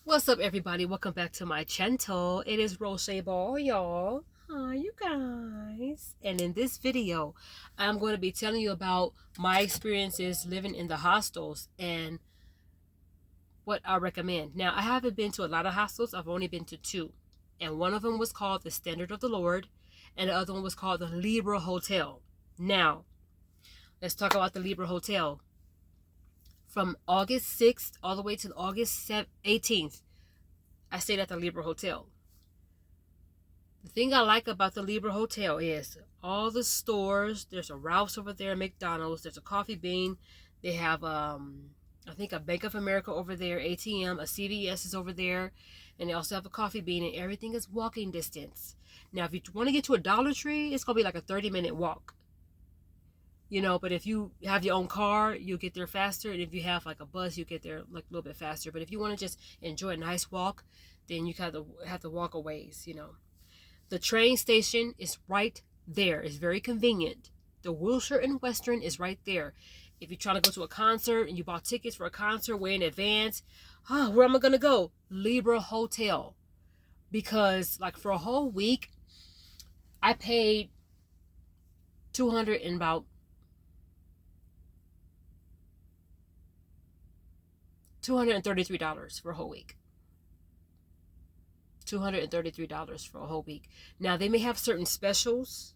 What's up, everybody? Welcome back to my channel. It is Roche Ball, y'all. Hi, you guys. And in this video, I'm going to be telling you about my experiences living in the hostels and what I recommend. Now, I haven't been to a lot of hostels. I've only been to two. And one of them was called the Standard of the Lord, and the other one was called the Libra Hotel. Now, let's talk about the Libra Hotel. From August 6th all the way to August 18th, I stayed at the Libra Hotel. The thing I like about the Libra Hotel is all the stores. There's a Ralph's over there, McDonald's. There's a Coffee Bean. They have I think a Bank of America over there, ATM, a CVS is over there, and they also have a Coffee Bean, and everything is walking distance. Now, if you want to get to a Dollar Tree, it's gonna be like a 30-minute walk. But if you have your own car, you'll get there faster, and if you have like a bus, you get there like a little bit faster. But if you want to just enjoy a nice walk, then you kind of have to walk a ways. The train station is right there. It's very convenient. The Wilshire and Western is right there. If you're trying to go to a concert and you bought tickets for a concert way in advance, where am I going to go? Libra Hotel. Because like for a whole week, I paid 200 and about $233 for a whole week. $233 for a whole week. Now, they may have certain specials,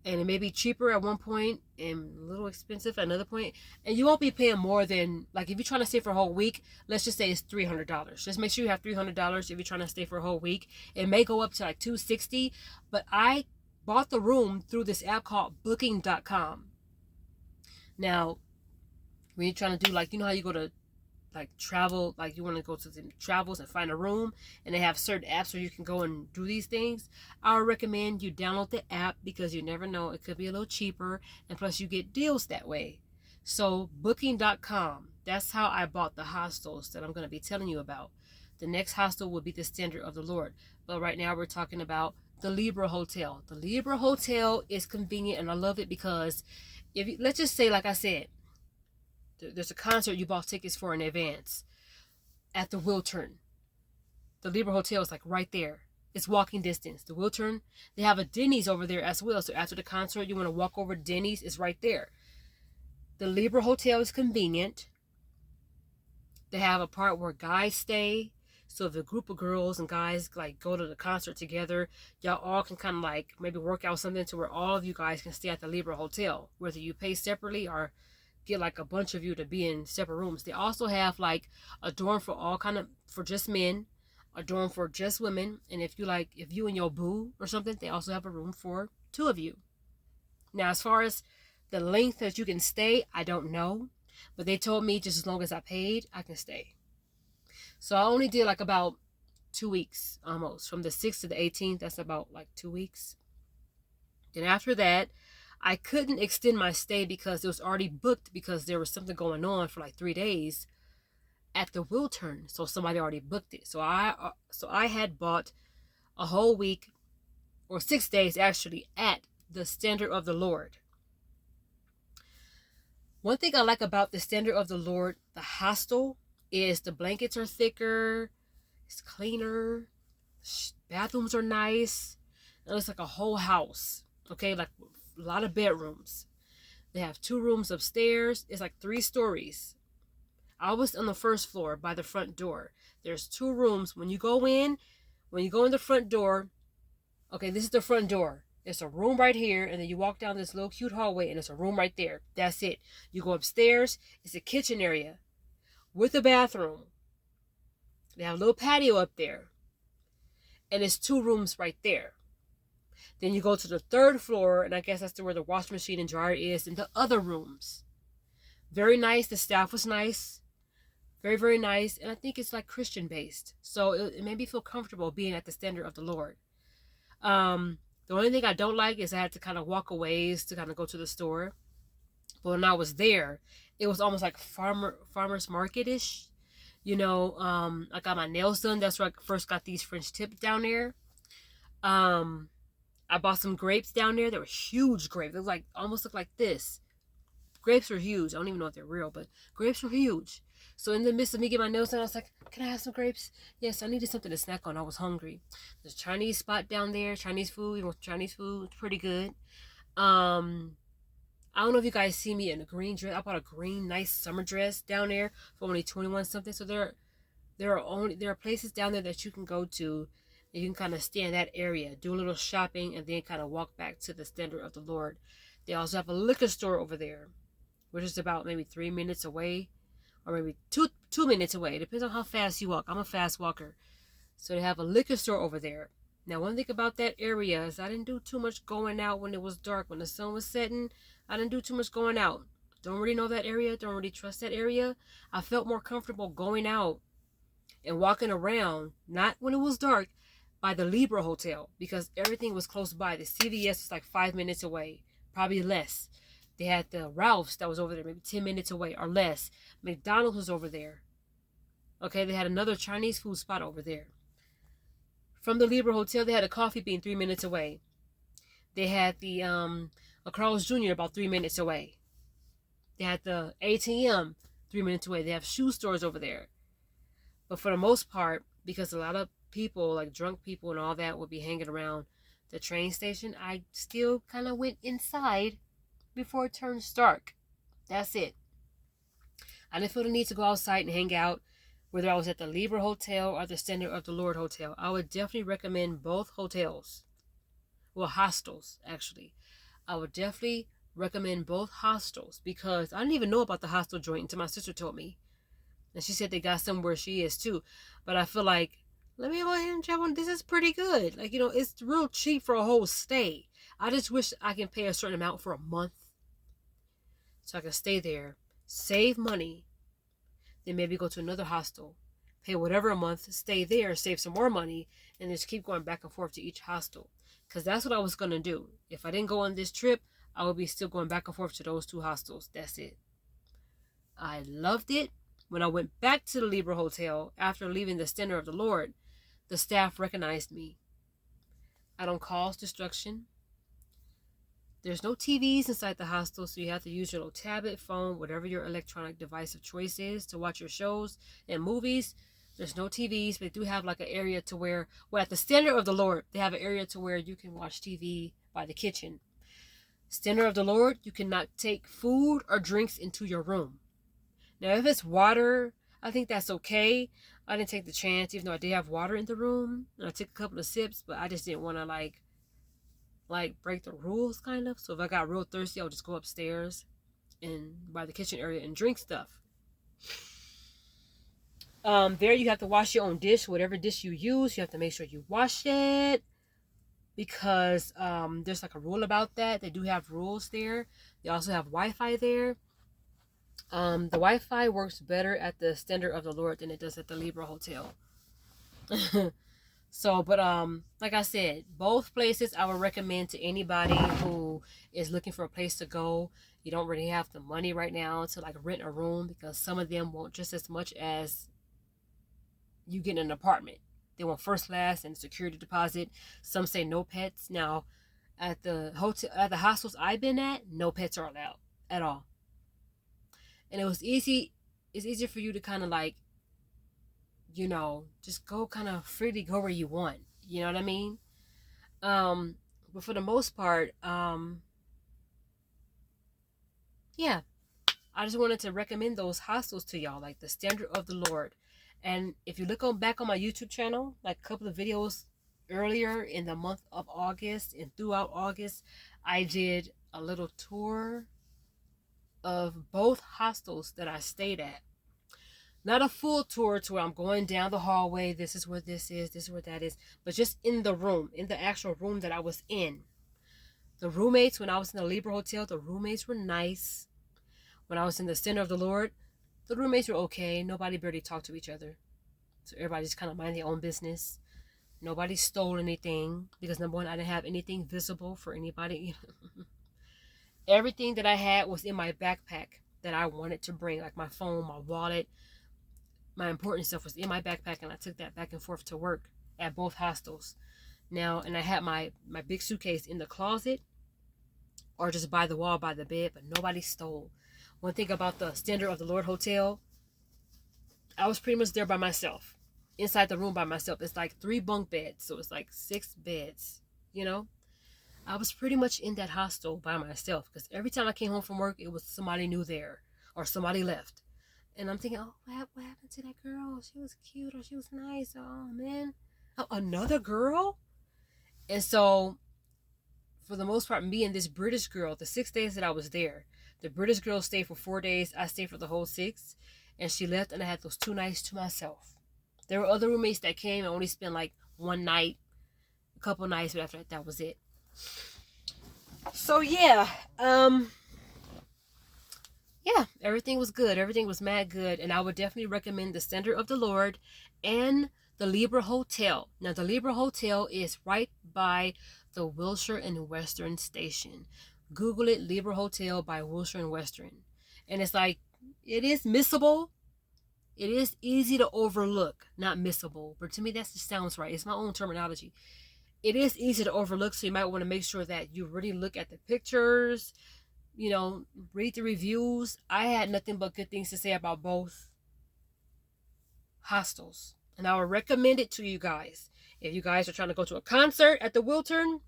and it may be cheaper at one point and a little expensive at another point. And you won't be paying more than, like, if you're trying to stay for a whole week, let's just say it's $300. Just make sure you have $300 if you're trying to stay for a whole week. It may go up to like $260, but I bought the room through this app called Booking.com. Now, when you're trying to do, like, how you go to like travel, like you want to go to the travels and find a room, and they have certain apps where you can go and do these things. I would recommend you download the app because you never know, it could be a little cheaper, and plus you get deals that way. So Booking.com, that's how I bought the hostels that I'm going to be telling you about. The next hostel will be the Standard of the Lord, but right now we're talking about the Libra Hotel. The Libra Hotel is convenient, and I love it because if you, let's just say, like I said, there's a concert you bought tickets for in advance at the Wiltern. The Libra Hotel is like right there. It's walking distance. The Wiltern, they have a Denny's over there as well. So after the concert, you want to walk over to Denny's, it's right there. The Libra Hotel is convenient. They have a part where guys stay. So if a group of girls and guys like go to the concert together, y'all all can kind of like maybe work out something to where all of you guys can stay at the Libra Hotel, whether you pay separately or get like a bunch of you to be in separate rooms. They also have like a dorm for just men, a dorm for just women, and if you and your boo or something, they also have a room for two of you. Now, as far as the length that you can stay, I don't know, but they told me just as long as I paid, I can stay. So I only did like about 2 weeks, almost from the 6th to the 18th. That's about like 2 weeks. Then after that, I couldn't extend my stay because it was already booked because there was something going on for like 3 days at the Wiltern. So somebody already booked it. So I had bought a whole week, or 6 days actually, at the Standard of the Lord. One thing I like about the Standard of the Lord, the hostel, is the blankets are thicker, it's cleaner, bathrooms are nice. It looks like a whole house. Okay, like a lot of bedrooms. They have 2 rooms upstairs. It's like 3 stories. I was on the first floor by the front door. There's 2 rooms. When you go in the front door, okay, this is the front door. There's a room right here, and then you walk down this little cute hallway, and there's a room right there. That's it. You go upstairs. It's a kitchen area with a bathroom. They have a little patio up there, and it's 2 rooms right there. Then you go to the 3rd floor, and I guess that's where the washing machine and dryer is, and the other rooms. Very nice. The staff was nice. Very, very nice. And I think it's like Christian based. So it made me feel comfortable being at the Standard of the Lord. The only thing I don't like is I had to kind of walk a ways to kind of go to the store. But when I was there, it was almost like farmer's market-ish. I got my nails done. That's where I first got these French tips down there. I bought some grapes down there. They were huge grapes. They almost looked like this. Grapes were huge. I don't even know if they're real, but grapes were huge. So in the midst of me getting my nails done, I was like, can I have some grapes? Yes, I needed something to snack on. I was hungry. There's a Chinese spot down there, Chinese food. You want Chinese food? It's pretty good. I don't know if you guys see me in a green dress. I bought a green, nice summer dress down there for only 21 something. So there are places down there that you can go to. And you can kind of stay in that area, do a little shopping, and then kind of walk back to the standard of the Lord. They also have a liquor store over there, which is about maybe 3 minutes away, or maybe two minutes away. It depends on how fast you walk. I'm a fast walker, so they have a liquor store over there. Now, one thing about that area is I didn't do too much going out when it was dark. When the sun was setting, I didn't do too much going out. Don't really know that area. Don't really trust that area. I felt more comfortable going out and walking around, not when it was dark, by the Libra Hotel, because everything was close by. The CVS was like 5 minutes away, probably less. They had the Ralph's that was over there, maybe 10 minutes away or less. McDonald's was over there. Okay, they had another Chinese food spot over there. From the Libra Hotel, they had a Coffee Bean 3 minutes away. They had the a Carl's Jr. about 3 minutes away. They had the ATM 3 minutes away. They have shoe stores over there. But for the most part, because a lot of people, like drunk people and all that, would be hanging around the train station, I still kind of went inside before it turned dark. That's it. I didn't feel the need to go outside and hang out, whether I was at the Libra Hotel or the Standard of the Lord Hotel. I would definitely recommend both hotels. Well, hostels, actually. I would definitely recommend both hostels because I didn't even know about the hostel joint until my sister told me. And she said they got some where she is too. But I feel like, let me go ahead and check on. This is pretty good. Like, it's real cheap for a whole stay. I just wish I can pay a certain amount for a month so I can stay there, save money, then maybe go to another hostel, pay whatever a month, stay there, save some more money, and just keep going back and forth to each hostel. Because that's what I was going to do. If I didn't go on this trip, I would be still going back and forth to those two hostels. That's it. I loved it. When I went back to the Libra Hotel after leaving the Standard of the Lord, the staff recognized me. I don't cause destruction. There's no TVs inside the hostel, so you have to use your little tablet, phone, whatever your electronic device of choice is to watch your shows and movies. There's no TVs, but they do have like an area to where, well, at the Standard of the Lord, they have an area to where you can watch TV by the kitchen. Standard of the Lord, you cannot take food or drinks into your room. Now, if it's water, I think that's okay. I didn't take the chance, even though I did have water in the room. And I took a couple of sips, but I just didn't want to like break the rules, kind of. So if I got real thirsty, I would just go upstairs and by the kitchen area and drink stuff. There you have to wash your own dish. Whatever dish you use, you have to make sure you wash it. Because there's like a rule about that. They do have rules there. They also have Wi-Fi there. The Wi-Fi works better at the Standard of the Lord than it does at the Libra Hotel. So, but like I said, both places I would recommend to anybody who is looking for a place to go. You don't really have the money right now to like rent a room because some of them want just as much as you get in an apartment. They want first class and security deposit. Some say no pets. Now, at the hostels I've been at, no pets are allowed at all. And it's easier for you to kind of like, just go kind of freely go where you want. You know what I mean? But for the most part, yeah, I just wanted to recommend those hostels to y'all, like the Standard of the Lord. And if you look back on my YouTube channel, like a couple of videos earlier in the month of August and throughout August, I did a little tour of both hostels that I stayed at. Not a full tour to where I'm going down the hallway, this is where this is where that is, but just in the room, in the actual room that I was in. The roommates, when I was in the Libra Hotel, the roommates were nice. When I was in the Center of the Lord, the roommates were okay. Nobody barely talked to each other. So everybody just kind of mind their own business. Nobody stole anything because, number one, I didn't have anything visible for anybody. Everything that I had was in my backpack that I wanted to bring, like my phone, my wallet. My important stuff was in my backpack, and I took that back and forth to work at both hostels. Now, and I had my big suitcase in the closet or just by the wall, by the bed, but nobody stole. One thing about the Standard of the Lord Hotel, I was pretty much there by myself, inside the room by myself. It's like 3 bunk beds, so it's like 6 beds, you know. I was pretty much in that hostel by myself because every time I came home from work, it was somebody new there or somebody left. And I'm thinking, oh, what happened to that girl? She was cute or she was nice. Oh, man. Oh, another girl? And so, for the most part, me and this British girl, the 6 days that I was there, the British girl stayed for 4 days. I stayed for the whole 6. And she left, and I had those 2 nights to myself. There were other roommates that came and only spent like 1 night, a couple nights, but after that was it. So yeah, everything was good. Everything was mad good, and I would definitely recommend the Center of the Lord and the Libra Hotel. Now, the Libra Hotel is right by the Wilshire and Western station. Google it, Libra Hotel by Wilshire and Western, and it's like, it is missable. It is easy to overlook, not missable, but to me that just sounds right. It's my own terminology. It is easy to overlook, so you might want to make sure that you really look at the pictures, read the reviews. I had nothing but good things to say about both hostels, and I would recommend it to you guys. If you guys are trying to go to a concert at the Wiltern,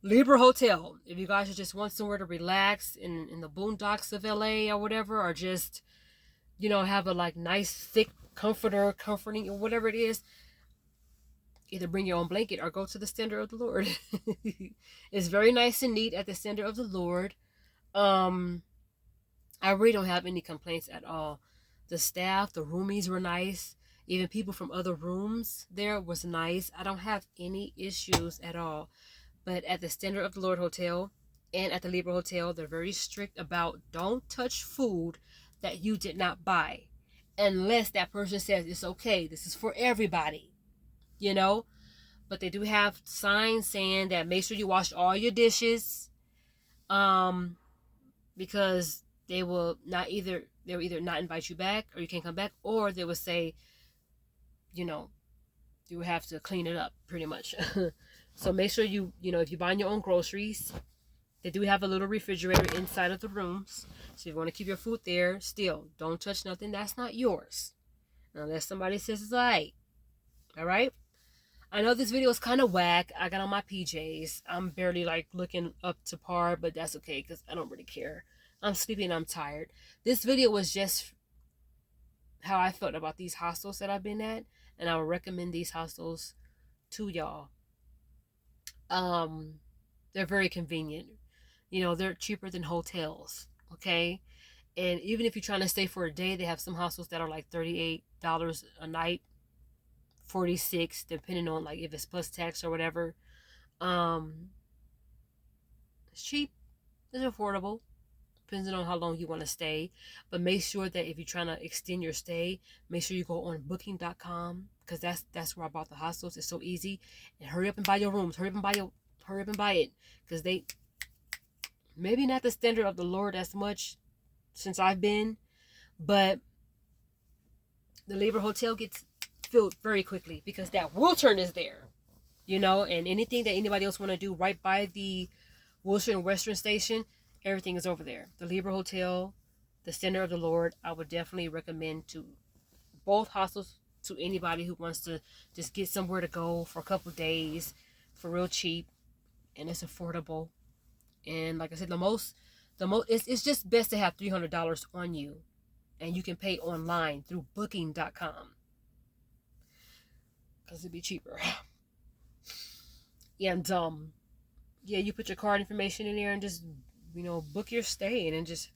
Libra Hotel. If you guys just want somewhere to relax in the boondocks of LA or whatever, or just, have a like nice thick comforting or whatever it is, either bring your own blanket or go to the Center of the Lord. It's very nice and neat at the Center of the Lord. I really don't have any complaints at all. The staff, the roomies were nice. Even people from other rooms there was nice. I don't have any issues at all. But at the Center of the Lord Hotel and at the Libra Hotel, they're very strict about don't touch food that you did not buy. Unless that person says it's okay. This is for everybody. But they do have signs saying that make sure you wash all your dishes, because they will either not invite you back, or you can't come back, or they will say, you will have to clean it up pretty much. So make sure if you're buying your own groceries, they do have a little refrigerator inside of the rooms, so if you want to keep your food there, still don't touch nothing that's not yours unless somebody says it's all right. I know this video is kind of whack. I got on my PJs. I'm barely like looking up to par, but that's okay because I don't really care. I'm sleepy and I'm tired. This video was just how I felt about these hostels that I've been at, and I would recommend these hostels to y'all. They're very convenient. They're cheaper than hotels, okay? And even if you're trying to stay for a day, they have some hostels that are like $38 a night. 46, depending on like if it's plus tax or whatever. It's cheap, it's affordable, depending on how long you want to stay. But make sure that if you're trying to extend your stay, make sure you go on booking.com, because that's where I bought the hostels. It's so easy. And hurry up and buy your rooms. Hurry up and buy it, because they maybe not the Standard of the Lord as much since I've been, but the Libra Hotel gets filled very quickly because that Wiltern is there, and anything that anybody else want to do right by the Wilshire and Western station, everything is over there. The Libra Hotel, the Center of the Lord, I would definitely recommend to both hostels to anybody who wants to just get somewhere to go for a couple days for real cheap, and it's affordable. And like I said, it's just best to have $300 on you, and you can pay online through booking.com. because it'd be cheaper. And you put your card information in there and just book your stay, and then just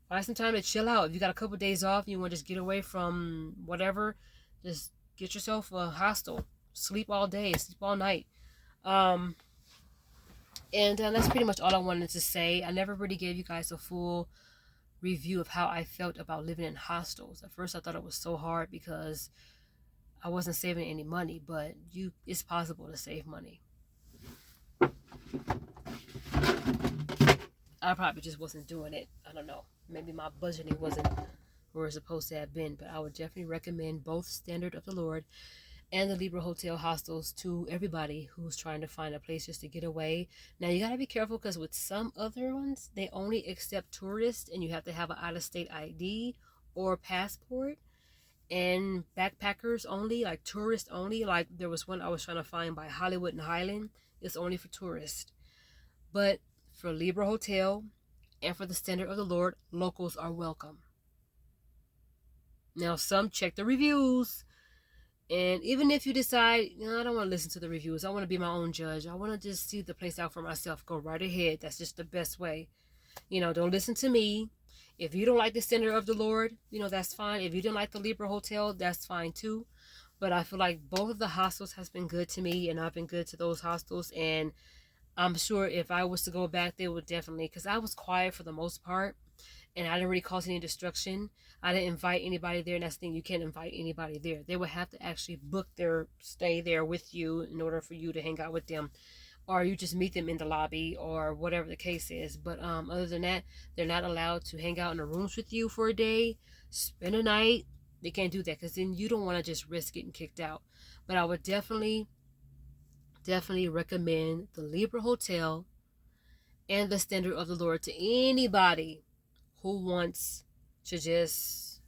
find some time to chill out. If you got a couple of days off and you want to just get away from whatever, just get yourself a hostel, sleep all day, sleep all night. And that's pretty much all I wanted to say. I never really gave you guys a full review of how I felt about living in hostels. At first I thought it was so hard because I wasn't saving any money, but it's possible to save money. I probably just wasn't doing it. I don't know. Maybe my budgeting wasn't where it's supposed to have been, but I would definitely recommend both Standard of the Lord and the Libra Hotel hostels to everybody who's trying to find a place just to get away. Now, you got to be careful because with some other ones, they only accept tourists and you have to have an out-of-state ID, or passport, and backpackers only, like tourists only. Like there was one I was trying to find by Hollywood and Highland. It's only for tourists. But for Libra Hotel and for the Standard of the Lord, locals are welcome. Now, some check the reviews. And even if you decide, I don't want to listen to the reviews, I want to be my own judge, I want to just see the place out for myself, go right ahead. That's just the best way. Don't listen to me. If you don't like the Center of the Lord, that's fine. If you don't like the Libra Hotel, that's fine too. But I feel like both of the hostels has been good to me, and I've been good to those hostels. And I'm sure if I was to go back, they would definitely, because I was quiet for the most part, and I didn't really cause any destruction. I didn't invite anybody there, and that's the thing, you can't invite anybody there. They would have to actually book their stay there with you in order for you to hang out with them, or you just meet them in the lobby or whatever the case is. But other than that, they're not allowed to hang out in the rooms with you for a day, spend a night. They can't do that, because then you don't want to just risk getting kicked out. But I would definitely recommend the Libra Hotel and the Standard of the Lord to anybody who wants to just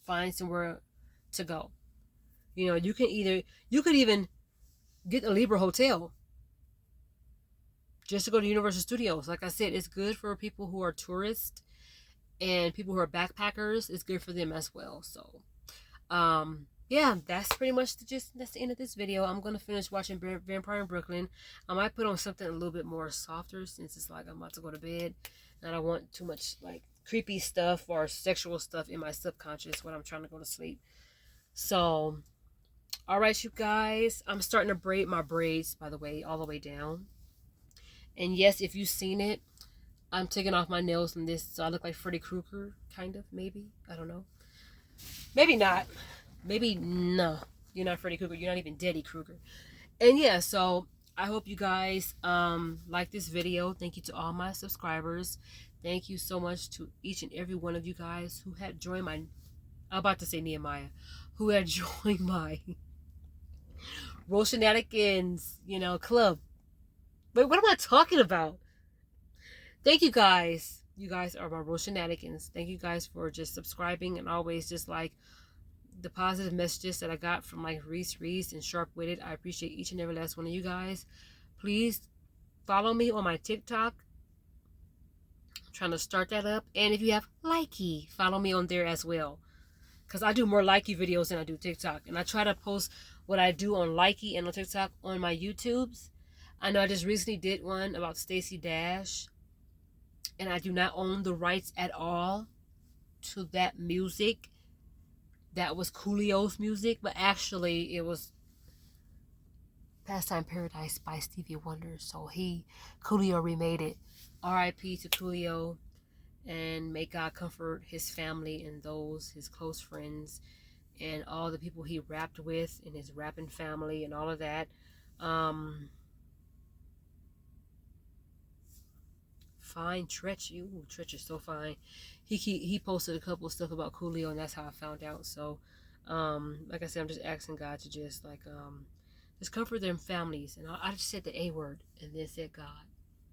find somewhere to go. You could even get a Libra Hotel just to go to Universal Studios. Like I said, it's good for people who are tourists and people who are backpackers. It's good for them as well. So, yeah, that's pretty much that's the end of this video. I'm going to finish watching Vampire in Brooklyn. I might put on something a little bit more softer, since it's like I'm about to go to bed and I don't want too much like creepy stuff or sexual stuff in my subconscious when I'm trying to go to sleep. So, all right, you guys, I'm starting to braid my braids, by the way, all the way down. And yes, if you've seen it, I'm taking off my nails in this, so I look like Freddy Krueger, kind of, maybe. I don't know. Maybe not. Maybe no. You're not Freddy Krueger. You're not even Daddy Krueger. And yeah, so I hope you guys like this video. Thank you to all my subscribers. Thank you so much to each and every one of you guys who had joined my, I'm about to say Nehemiah, who had joined my Roshanatics, club. Wait, what am I talking about? Thank you guys. You guys are my Roshanatics. Thank you guys for just subscribing and always just like the positive messages that I got from like Reese and Sharp Witted. I appreciate each and every last one of you guys. Please follow me on my TikTok. I'm trying to start that up. And if you have Likey, follow me on there as well, because I do more Likey videos than I do TikTok. And I try to post what I do on Likey and on TikTok on my YouTubes. I know I just recently did one about Stacey Dash, and I do not own the rights at all to that music. That was Coolio's music, but actually it was Pastime Paradise by Stevie Wonder. So Coolio remade it. R.I.P. to Coolio, and may God comfort his family and those, his close friends, and all the people he rapped with in his rapping family and all of that. Fine Tretch, Tretch is so fine. He posted a couple of stuff about Coolio, and that's how I found out. So, like I said, I'm just asking God to just just comfort their families. And I just said the A word and then said God.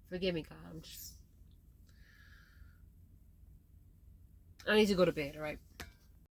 Forgive me, God. I need to go to bed. All right.